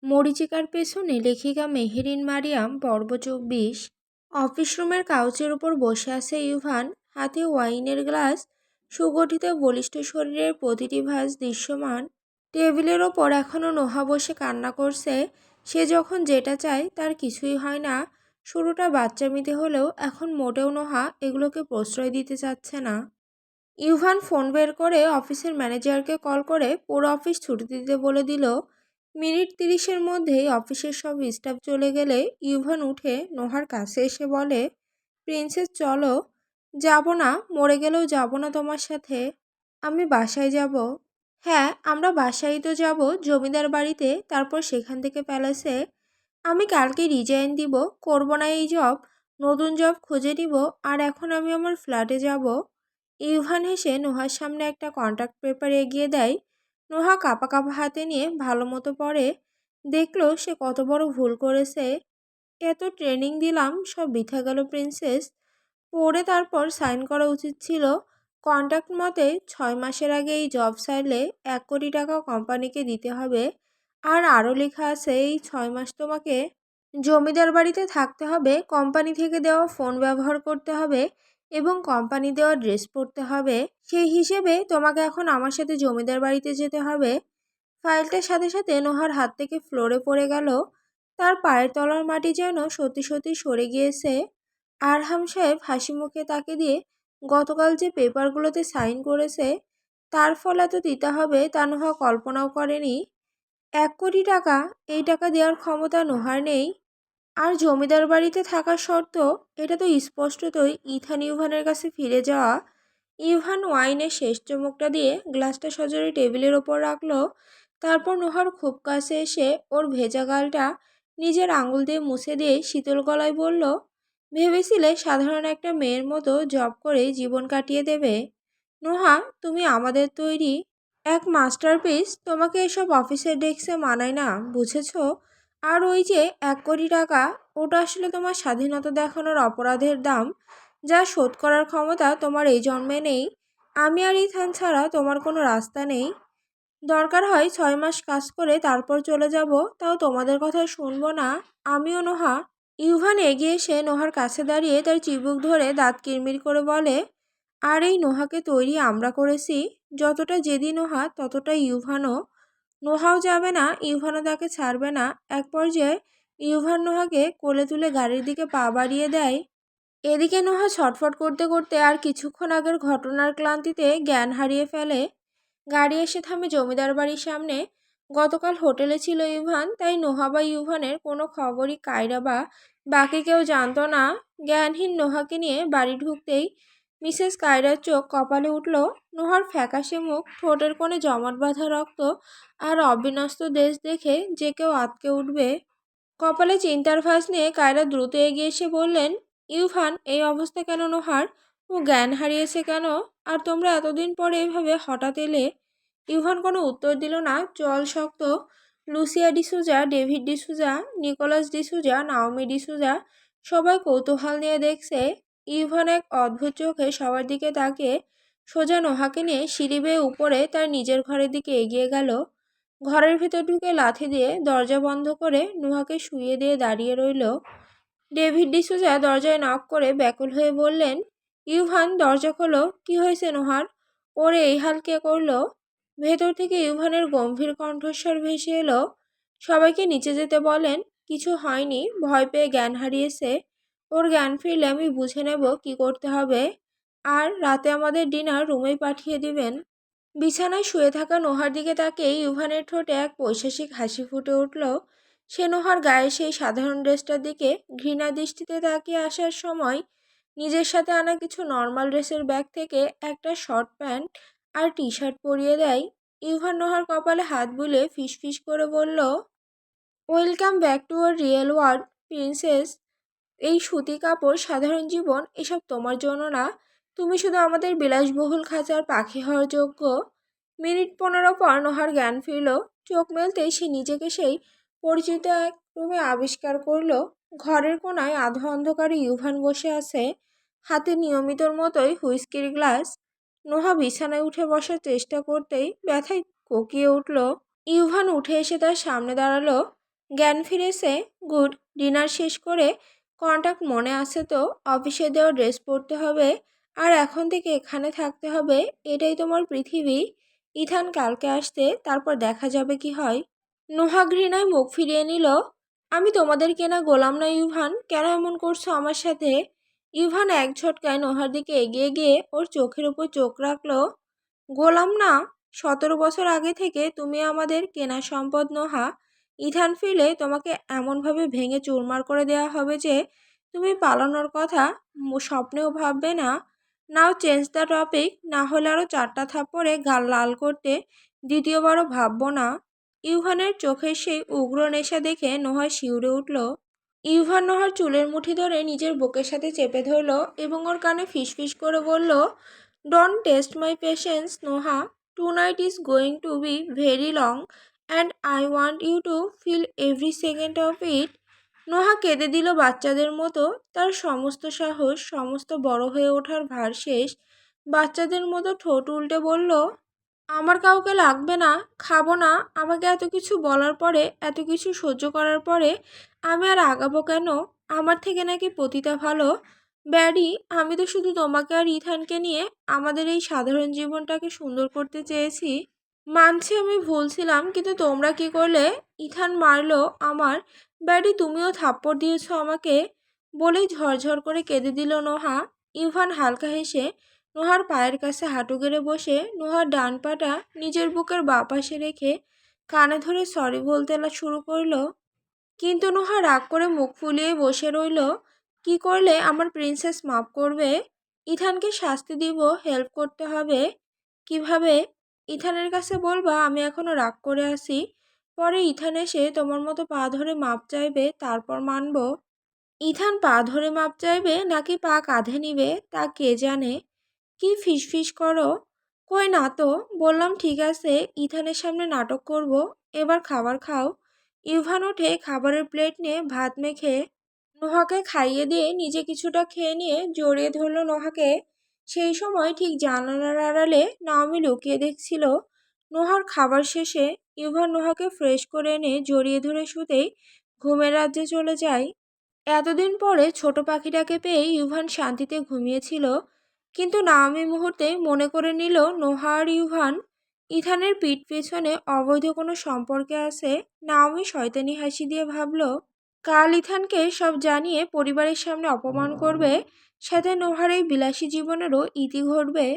মরীচিকার পেছনে লেখিকা মেহেরিন মারিয়াম পর্ব ২৪। অফিস রুমের কাউচের উপর বসে আছে ইউভান, হাতে ওয়াইনের গ্লাস, সুগঠিত বলিষ্ঠ শরীরের প্রতিটি ভাঁজ দৃশ্যমান। টেবিলের ওপর এখনও নোহা বসে কান্না করছে। সে যখন যেটা চায় তার কিছুই হয় না। শুরুটা বাচ্চামিতে হলেও এখন মোটেও নোহা এগুলোকে প্রশ্রয় দিতে চাচ্ছে না। ইউভান ফোন বের করে অফিসের ম্যানেজারকে কল করে পুরো অফিস ছুটি দিতে বলে দিল। মিনিট ৩০-এর মধ্যেই অফিসের সব স্টাফ চলে গেলে ইউভান উঠে নোহার কাছে এসে বলে, প্রিন্সেস চলো। যাব না, মরে গেলেও যাব না তোমার সাথে। আমি বাসায় যাব। হ্যাঁ, আমরা বাসায় তো যাব, জমিদার বাড়িতে, তারপর সেখান থেকে প্যালেসে। আমি কালকে রিজাইন দিব, করব না এই জব, নতুন জব খুঁজে নিব। আর এখন আমি আমার ফ্ল্যাটে যাব। ইউভান হেসে নোহার সামনে একটা কন্ট্রাক্ট পেপার এগিয়ে দেয়। নোহা কাঁপা কাঁপা হাতে নিয়ে ভালো মতো পড়ে। দেখলো সে কত বড় ভুল করেছে। এত ট্রেনিং দিলাম, সব বৃথা গেল প্রিন্সেস। পড়ে তারপর সাইন করা উচিত ছিল। কন্ট্রাক্ট মতে 6 মাসের আগে এই জব ছাড়লে 1 কোটি টাকা কোম্পানিকে দিতে হবে। আর আরও লেখা আছে এই 6 মাস তোমাকে জমিদার বাড়িতে থাকতে হবে, কোম্পানি থেকে দেওয়া ফোন ব্যবহার করতে হবে এবং কোম্পানি দেওয়া ড্রেস পরতে হবে। সেই হিসেবে তোমাকে এখন আমার সাথে জমিদার বাড়িতে যেতে হবে। ফাইলটার সাথে সাথে নোহার হাত থেকে ফ্লোরে পড়ে গেল। তার পায়ের তলার মাটি যেন সত্যি সত্যি সরে গিয়েছে। আরহাম সাহেব হাসি মুখে তাকে দিয়ে গতকাল যে পেপারগুলোতে সাইন করেছে তার ফল এত দিতে হবে তা নোহা কল্পনাও করেনি। 1 কোটি টাকা, এই টাকা দেওয়ার ক্ষমতা নোহার নেই। আর জমিদার বাড়িতে থাকার শর্ত, এটা তো স্পষ্টতই ইথান ইউভানের কাছে ফিরে যাওয়া। ইউভান ওয়াইনের শেষ চুমুকটা দিয়ে গ্লাসটা সজোরে টেবিলের ওপর রাখলো। তারপর নোহার খুব কাছে এসে ওর ভেজা গালটা নিজের আঙুল দিয়ে মুছে দিয়ে শীতল গলায় বলল, ভেবেছিলে সাধারণ একটা মেয়ের মতো জব করে জীবন কাটিয়ে দেবে? নোহা, তুমি আমাদের তৈরি এক মাস্টারপিস। তোমাকে এসব অফিসের ডেস্কে মানায় না, বুঝেছো? আর ওই যে 1 কোটি টাকা, ওটা আসলে তোমার স্বাধীনতা দেখানোর অপরাধের দাম, যা শোধ করার ক্ষমতা তোমার এই জন্মে নেই। আমি আর ইথান ছাড়া তোমার কোনো রাস্তা নেই। দরকার হয় 6 মাস কাজ করে তারপর চলে যাব, তাও তোমাদের কথা শুনবো না। আমিও নোহা। ইউভান এগিয়ে এসে নোহার কাছে দাঁড়িয়ে তার চিবুক ধরে দাঁত কিরমির করে বলে, আর এই নোহাকে তৈরি আমরা করেছি। যতটা জেদি নোহা ততটাই ইউভানও। নোহাও যাবে না, ইউভানও তাকে ছাড়বে না। এক পর্যায়ে ইউভান নোহাকে কোলে তুলে গাড়ির দিকে পা বাড়িয়ে দেয়। এদিকে নোহা ছটফট করতে করতে আর কিছুক্ষণ আগের ঘটনার ক্লান্তিতে জ্ঞান হারিয়ে ফেলে। গাড়ি এসে থামে জমিদার বাড়ির সামনে। গতকাল হোটেলে ছিল ইউভান, তাই নোহা বা ইউভানের কোনো খবরই কায়রা বা বাকি কেউ জানতো না। জ্ঞানহীন নোহাকে নিয়ে বাড়ি ঢুকতেই মিসেস কায়রার চোখ কপালে উঠল। নোহার ফ্যাকাশে মুখ, ঠোঁটের কোণে জমাট বাঁধা রক্ত আর অবিন্যস্ত দেশ দেখে যে কেউ আঁতকে উঠবে। কপালে চিন্তার ভাঁজ নিয়ে কায়রা দ্রুত এগিয়ে এসে বললেন, ইউভান, এই অবস্থা কেন নোহার? ও জ্ঞান হারিয়েছে কেন? আর তোমরা এতদিন পরে এভাবে হঠাৎ এলে? ইউভান কোনো উত্তর দিল না। চল শক্ত। Lucia D'Souza, David D'Souza, Nicholas D'Souza, Naomi D'Souza সবাই কৌতূহল নিয়ে দেখছে। ইউভান এক অদ্ভুত চোখে সবার দিকে তাকিয়ে সোজা নোহাকে নিয়ে সিঁড়ি বেয়ে উপরে তার নিজের ঘরের দিকে এগিয়ে গেল। ঘরের ভেতর ঢুকে লাথি দিয়ে দরজা বন্ধ করে নোহাকে শুইয়ে দিয়ে দাঁড়িয়ে রইল। ডেভিড ডিসুজা দরজায় নক করে ব্যাকুল হয়ে বললেন, ইউভান, দরজা খোলো। কি হয়েছে নোহার? ওরে এই হাল কে করলো? ভেতর থেকে ইউভানের গম্ভীর কণ্ঠস্বর ভেসে এলো। সবাইকে নিচে যেতে বলেন। কিছু হয়নি, ভয় পেয়ে জ্ঞান হারিয়েছে। ওর জ্ঞান ফিরলে আমি বুঝে নেব কি করতে হবে। আর রাতে আমাদের ডিনার রুমেই পাঠিয়ে দিবেন। বিছানায় শুয়ে থাকা নোহার দিকে তাকিয়ে ইউভানের ঠোঁটে এক পৈশাসিক হাসি ফুটে উঠল। সে নোহার গায়ে সেই সাধারণ ড্রেসটার দিকে ঘৃণা দৃষ্টিতে তাকিয়ে আসার সময় নিজের সাথে আনা কিছু নর্মাল ড্রেসের ব্যাগ থেকে একটা শর্ট প্যান্ট আর টি শার্ট পরিয়ে দেয়। ইউভান নোহার কপালে হাত বুলিয়ে ফিসফিস করে বলল, welcome back to our real world princess. এই সুতি কাপড়, সাধারণ জীবন, এসব তোমার জন্য না। তুমি শুধু আমাদের বিলাসবহুল খাঁচার পাখি হওয়ার যোগ্য। মিনিট 15 পর নোহার জ্ঞান ফিরল। চোখ মেলতেই সে নিজেকে সেই পরিচিত এক রুমে আবিষ্কার করলো। ঘরের কোনায় আধো অন্ধকারে ইউভান বসে আছে, হাতে নিয়মিতর মতোই হুইস্কির গ্লাস। নোহা বিছানায় উঠে বসার চেষ্টা করতেই ব্যথায় কোকিয়ে উঠল। ইউভান উঠে এসে তার সামনে দাঁড়ালো। জ্ঞান ফিরেছে। গুড। ডিনার শেষ করে কন্টাক্ট মনে আছে তো? অফিসে দেওয়া ড্রেস পরতে হবে আর এখন থেকে এখানে থাকতে হবে। এটাই তোমার পৃথিবী। ইথান কালকে আসতে, তারপর দেখা যাবে কি হয়। নোহা ঘৃণায় মুখ ফিরিয়ে নিল। আমি তোমাদের কেনা গোলাম না ইউভান, কেন এমন করছো আমার সাথে? ইউভান এক ঝটকায় নোহার দিকে এগিয়ে গিয়ে ওর চোখের উপর চোখ রাখলো। গোলাম না? 17 বছর আগে থেকে তুমি আমাদের কেনা সম্পদ নোহা। ইথান ফিরলে তোমাকে এমনভাবে ভেঙে চুরমার করে দেওয়া হবে যে তুমি পালানোর কথা স্বপ্নেও ভাববে না। নাও চেঞ্জ দ্য টপিক, না হলে আরও 4টা থাপ্পড়ে গাল লাল করতে দ্বিতীয়বারও ভাববো না। ইউভানের চোখের সেই উগ্র নেশা দেখে নোহা শিউরে উঠল। ইউভান নোহার চুলের মুঠি ধরে নিজের বুকের সাথে চেপে ধরল এবং ওর কানে ফিসফিস করে বলল, don't test my patience Noha. Tonight is going to be very long and I want you to feel every second of it. Noha কেঁদে দিল বাচ্চাদের মতো। তার সমস্ত সাহস, সমস্ত বড় হয়ে ওঠার ভার শেষ। বাচ্চাদের মতো ঠোঁট উল্টে বলল, আমার কাউকে লাগবে না, খাবো না। আমাকে এত কিছু বলার পরে, এত কিছু সহ্য করার পরে আমি আর আগাবো কেন? আমার থেকে নাকি পতিতা ভালো? ব্যাডি, আমি তো শুধু তোমাকে আর ইথানকে নিয়ে আমাদের এই সাধারণ জীবনটাকে সুন্দর করতে চেয়েছি। মানছি আমি ভুল ছিলাম, কিন্তু তোমরা কি করলে? ইথান মারলো আমার। ব্যাডি, তুমিও থাপ্পড় দিয়েছো আমাকে। বলেই ঝরঝর করে কেঁদে দিল নোহা। ইউভান হালকা হেসে নোহার পায়ের কাছে হাঁটু গেড়ে বসে নোহার ডান পাটা নিজের বুকের বাঁ পাশে রেখে কানে ধরে সরি বলতে শুরু করলো। কিন্তু নোহা রাগ করে মুখ ফুলিয়ে বসে রইল। কি করলে আমার প্রিন্সেস মাফ করবে? ইথানকে শাস্তি দিব, হেল্প করতে হবে। কিভাবে? ইথানের কাছে বলবা আমি এখনো রাগ করে আছি, পরে ইথান এসে তোমার মতো পা ধরে মাপ চাইবে, তারপর মানব। ইথান পা ধরে মাপ চাইবে নাকি পা কাঁধে নিবে তা কে জানে। কি ফিসফিস করো? কই না তো। বললাম ঠিক আছে, ইথানের সামনে নাটক করব। এবার খাবার খাও। ইউভান উঠে খাবারের প্লেট নিয়ে ভাত মেখে নোহাকে খাইয়ে দিয়ে নিজে কিছুটা খেয়ে নিয়ে জড়িয়ে ধরল নোহাকে। সেই সময় ঠিক জানালার আড়ালে নাওমি লুকিয়ে দেখছিল। নোহার খাবার শেষে ইউভান নোহাকে ফ্রেশ করে এনে জড়িয়ে ধরে শুতেই ঘুমের রাজ্যে চলে যায়। এতদিন পরে ছোট পাখিটাকে পেয়ে ইউভান শান্তিতে ঘুমিয়েছিল, কিন্তু নাওমি মুহূর্তে মনে করে নিল নোহা আর ইউভান ইথানের পিঠ পেছনে অবৈধ কোনো সম্পর্কে আছে। নাওমি শয়তানি হাসি দিয়ে ভাবল, কাল ইথানকে সব জানিয়ে পরিবারের সামনে অপমান করবে, সাথে নোহার এই বিলাসী জীবনেরও ইতি ঘটবে।